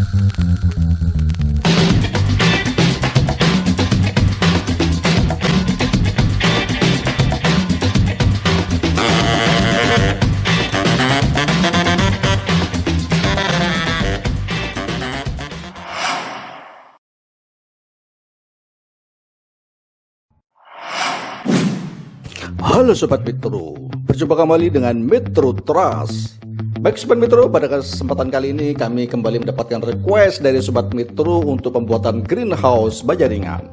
Halo Sobat Metro, berjumpa kembali dengan Metro Trust. Baik Sobat Metro, pada kesempatan kali ini kami kembali mendapatkan request dari Sobat Metro untuk pembuatan greenhouse baja ringan.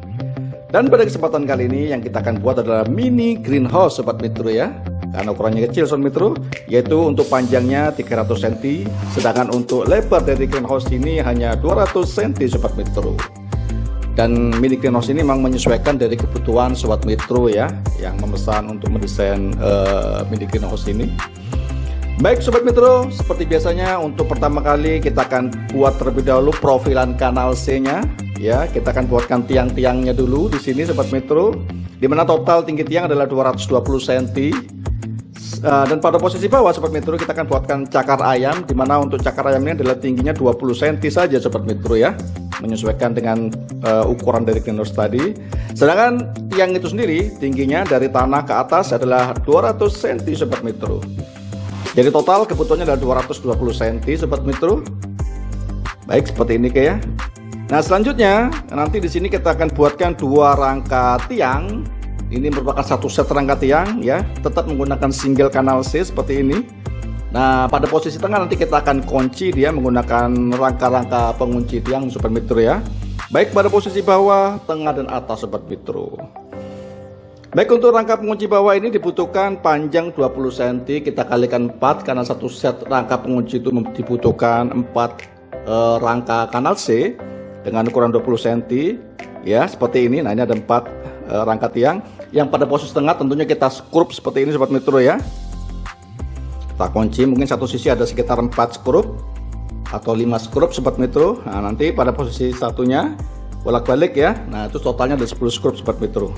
Dan pada kesempatan kali ini yang kita akan buat adalah mini greenhouse Sobat Metro ya. Karena ukurannya kecil Sobat Metro, yaitu untuk panjangnya 300 cm, sedangkan untuk lebar dari greenhouse ini hanya 200 cm Sobat Metro. Dan mini greenhouse ini memang menyesuaikan dari kebutuhan Sobat Metro ya, yang memesan untuk mendesain mini greenhouse ini. Baik Sobat Metro, seperti biasanya untuk pertama kali kita akan buat terlebih dahulu profilan kanal C nya ya. Kita akan buatkan tiang-tiangnya dulu di sini Sobat Metro, dimana total tinggi tiang adalah 220 cm. Dan pada posisi bawah Sobat Metro kita akan buatkan cakar ayam, dimana untuk cakar ayam ini adalah tingginya 20 cm saja Sobat Metro ya, menyesuaikan dengan ukuran dari greenhouse tadi. Sedangkan tiang itu sendiri tingginya dari tanah ke atas adalah 200 cm Sobat Metro. Jadi total kebutuhannya adalah 220 cm Sobat Metro. Baik, seperti ini kayak. Nah, selanjutnya nanti di sini kita akan buatkan dua rangka tiang. Ini merupakan satu set rangka tiang ya, tetap menggunakan single kanal C seperti ini. Nah, pada posisi tengah nanti kita akan kunci dia menggunakan rangka-rangka pengunci tiang Sobat Metro ya. Baik pada posisi bawah, tengah dan atas Sobat Metro. Baik, untuk rangka pengunci bawah ini dibutuhkan panjang 20 cm, kita kalikan 4 karena satu set rangka pengunci itu dibutuhkan 4 rangka kanal C dengan ukuran 20 cm ya, seperti ini. Nah, ini ada 4 rangka tiang yang pada posisi tengah tentunya kita skrup seperti ini Sobat Metro ya. Kita kunci, mungkin satu sisi ada sekitar 4 skrup atau 5 skrup Sobat Metro. Nah, nanti pada posisi satunya bolak-balik ya. Nah, itu totalnya ada 10 skrup Sobat Metro.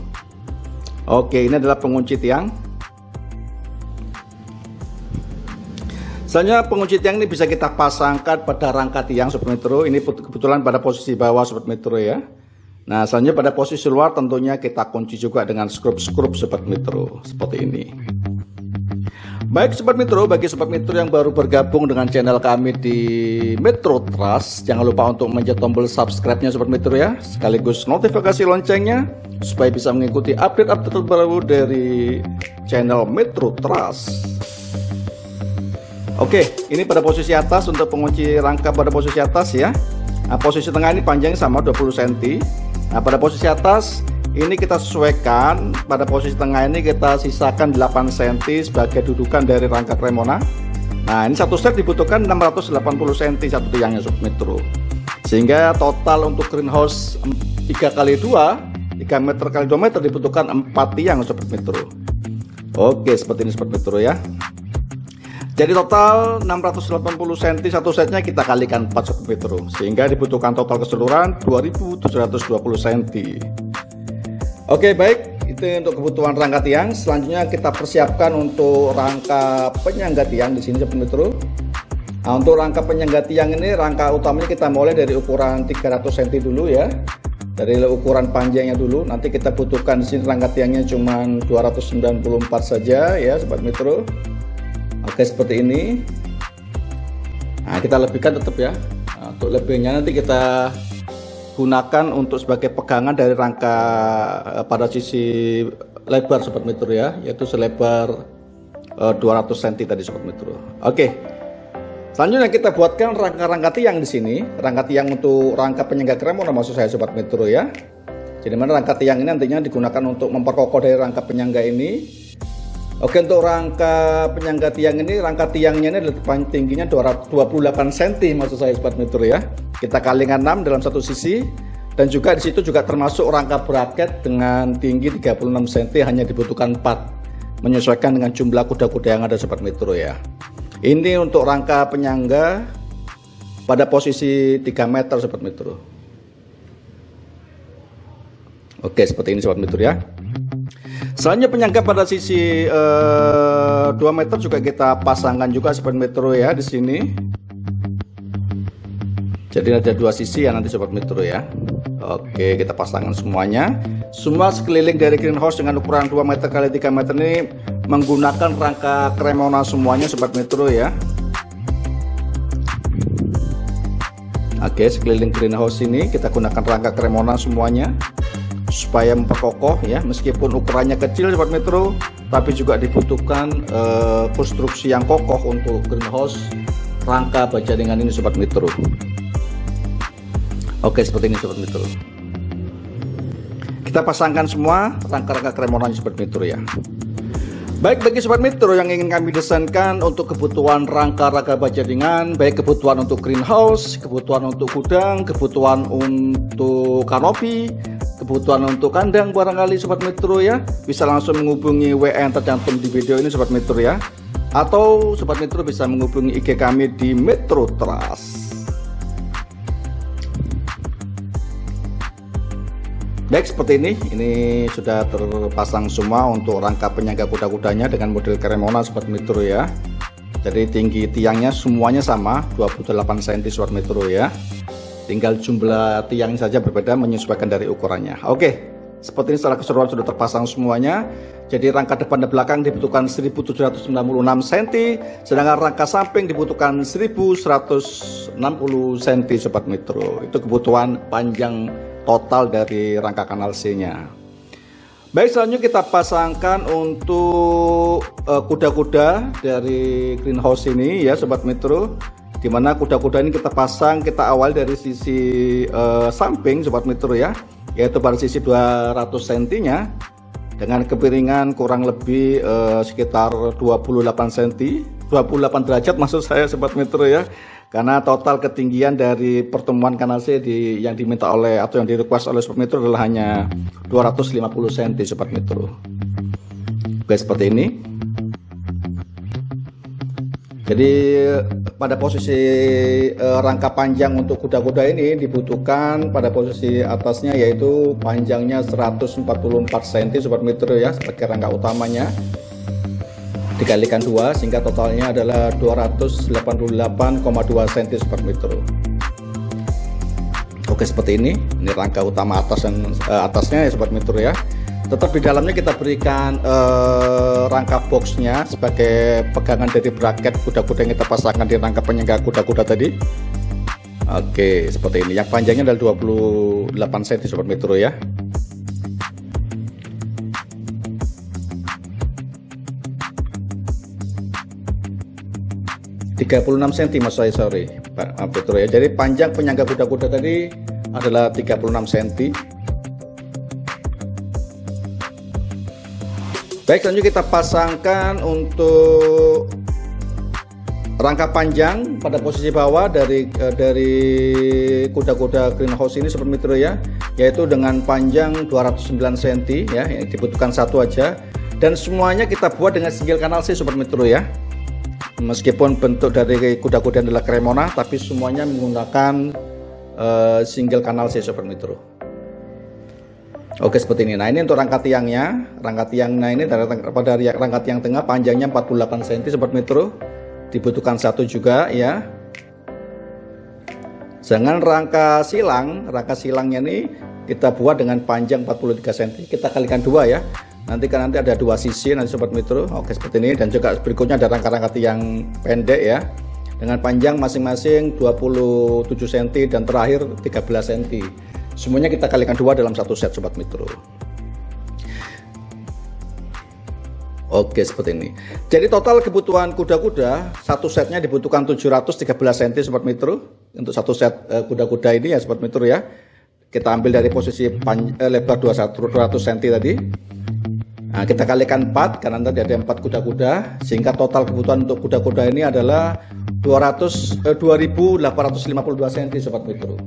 Oke, ini adalah pengunci tiang. Selanjutnya pengunci tiang ini bisa kita pasangkan pada rangka tiang Sobat Metro. Ini kebetulan pada posisi bawah Sobat Metro ya. Nah, selanjutnya pada posisi luar tentunya kita kunci juga dengan skrup-skrup Sobat Metro seperti ini. Baik Sobat Metro, bagi Sobat Metro yang baru bergabung dengan channel kami di Metro Trust, jangan lupa untuk mencet tombol subscribe-nya Sobat Metro ya, sekaligus notifikasi loncengnya supaya bisa mengikuti update-update terbaru dari channel Metro Trust. Oke, ini pada posisi atas untuk pengunci rangka pada posisi atas ya. Nah, posisi tengah ini panjangnya sama 20 cm. Nah, pada posisi atas ini kita sesuaikan, pada posisi tengah ini kita sisakan 8 cm sebagai dudukan dari rangka Cremona. Nah, ini satu set dibutuhkan 680 cm satu tiangnya Sobat Metro. Sehingga total untuk greenhouse 3x2, 3 meter x 2 meter dibutuhkan 4 tiang Sobat Metro. Oke, seperti ini Sobat Metro ya. Jadi total 680 cm satu setnya kita kalikan 4 Sobat Metro, sehingga dibutuhkan total keseluruhan 2720 cm. Oke, baik, itu untuk kebutuhan rangka tiang. Selanjutnya kita persiapkan untuk rangka penyangga tiang di sini Sobat Metro. Nah, untuk rangka penyangga tiang ini rangka utamanya kita mulai dari ukuran 300 cm dulu ya. Dari ukuran panjangnya dulu. Nanti kita butuhkan di sini rangka tiangnya cuma 294 saja ya Sobat Metro. Oke, seperti ini. Nah, kita lebihkan tetap ya. Nah, untuk lebihnya nanti kita gunakan untuk sebagai pegangan dari rangka pada sisi lebar Sobat Metro ya, yaitu selebar 200 cm tadi Sobat Metro. Oke. Selanjutnya kita buatkan rangka-rangka tiang di sini. Rangka tiang untuk rangka penyangga Cremona maksud saya Sobat Metro ya. Jadi mana rangka tiang ini nantinya digunakan untuk memperkokoh dari rangka penyangga ini. Oke, untuk rangka penyangga tiang ini, rangka tiangnya ini adalah tingginya 228 cm maksud saya Sobat Metro ya. Kita kalikan 6 dalam satu sisi, dan juga di situ juga termasuk rangka bracket dengan tinggi 36 cm hanya dibutuhkan 4, menyesuaikan dengan jumlah kuda-kuda yang ada Sobat Metro ya. Ini untuk rangka penyangga pada posisi 3 meter Sobat Metro. Oke, seperti ini Sobat Metro ya. Selanjutnya penyangga pada sisi 2 meter juga kita pasangkan juga Sobat Metro ya di sini. Jadi ada dua sisi ya nanti Sobat Metro ya. Oke, kita pasangkan semuanya. Semua sekeliling dari greenhouse dengan ukuran 2 meter kali 3 meter ini menggunakan rangka Cremona semuanya Sobat Metro ya. Oke, sekeliling greenhouse ini kita gunakan rangka Cremona semuanya supaya memperkokoh ya, meskipun ukurannya kecil Sobat Metro, tapi juga dibutuhkan konstruksi yang kokoh untuk greenhouse rangka baja ringan ini Sobat Metro. Oke, seperti ini Sobat Metro. Kita pasangkan semua rangka-rangka Cremona Sobat Metro ya. Baik, bagi Sobat Metro yang ingin kami desainkan untuk kebutuhan rangka-rangka baja ringan, baik kebutuhan untuk greenhouse, kebutuhan untuk gudang, kebutuhan untuk kanopi, kebutuhan untuk kandang barangkali Sobat Metro ya, bisa langsung menghubungi WA yang tercantum di video ini Sobat Metro ya. Atau Sobat Metro bisa menghubungi IG kami di Metro Trust. Baik, seperti ini sudah terpasang semua untuk rangka penyangga kuda-kudanya dengan model Cremona Sobat Metro ya. Jadi tinggi tiangnya semuanya sama 28 cm Sobat Metro ya. Tinggal jumlah tiang saja berbeda menyesuaikan dari ukurannya. Oke, seperti ini setelah keseluruhan sudah terpasang semuanya. Jadi rangka depan dan belakang dibutuhkan 1796 cm, sedangkan rangka samping dibutuhkan 1160 cm Sobat Metro. Itu kebutuhan panjang total dari rangka kanal C-nya. Baik, selanjutnya kita pasangkan untuk kuda-kuda dari greenhouse ini ya Sobat Metro. Dimana kuda-kuda ini kita pasang, kita awal dari sisi samping Sobat Metro ya, yaitu pada sisi 200 cm nya dengan kepiringan kurang lebih sekitar 28 cm, 28 derajat maksud saya Sobat Metro ya. Karena total ketinggian dari pertemuan kanal C yang diminta oleh atau yang di-request oleh Sobat Metro adalah hanya 250 cm Sobat Metro. Oke, seperti ini. Jadi pada posisi rangka panjang untuk kuda-kuda ini dibutuhkan pada posisi atasnya yaitu panjangnya 144 cm Sobat Metro ya sebagai rangka utamanya, dikalikan 2 sehingga totalnya adalah 288,2 cm Sobat Metro. Oke, seperti ini rangka utama atasnya ya Sobat Metro ya. Tetap di dalamnya kita berikan rangka boxnya sebagai pegangan dari bracket kuda-kuda yang kita pasangkan di rangka penyangga kuda-kuda tadi. Oke, seperti ini. Yang panjangnya adalah 28 cm Sobat Metro ya. cm mas saya, sorry Pak Petro ya. Jadi panjang penyangga kuda-kuda tadi adalah 36 cm. Baik, selanjutnya kita pasangkan untuk rangka panjang pada posisi bawah dari kuda-kuda greenhouse ini Sobat Metro ya, yaitu dengan panjang 209 cm ya, yang dibutuhkan satu aja, dan semuanya kita buat dengan single kanal C Sobat Metro ya. Meskipun bentuk dari kuda-kuda adalah Cremona, tapi semuanya menggunakan single kanal C Sobat Metro. Oke, seperti ini. Nah, ini untuk rangka tiangnya. Rangka tiangnya ini pada rangka tiang tengah panjangnya 48 cm Sobat Metro. Dibutuhkan satu juga ya. Jangan rangka silangnya ini kita buat dengan panjang 43 cm. Kita kalikan 2 ya. Nanti ada dua sisi nanti Sobat Metro. Oke, seperti ini. Dan juga berikutnya ada rangka-rangka tiang pendek ya, dengan panjang masing-masing 27 cm dan terakhir 13 cm. Semuanya kita kalikan 2 dalam satu set Sobat Metro. Oke, seperti ini. Jadi total kebutuhan kuda-kuda satu setnya dibutuhkan 713 cm Sobat Metro. Untuk satu set kuda-kuda ini ya Sobat Metro ya. Kita ambil dari posisi lebar 200 cm tadi. Nah, kita kalikan 4 karena tadi ada 4 kuda-kuda, sehingga total kebutuhan untuk kuda-kuda ini adalah 2852 cm Sobat Metro.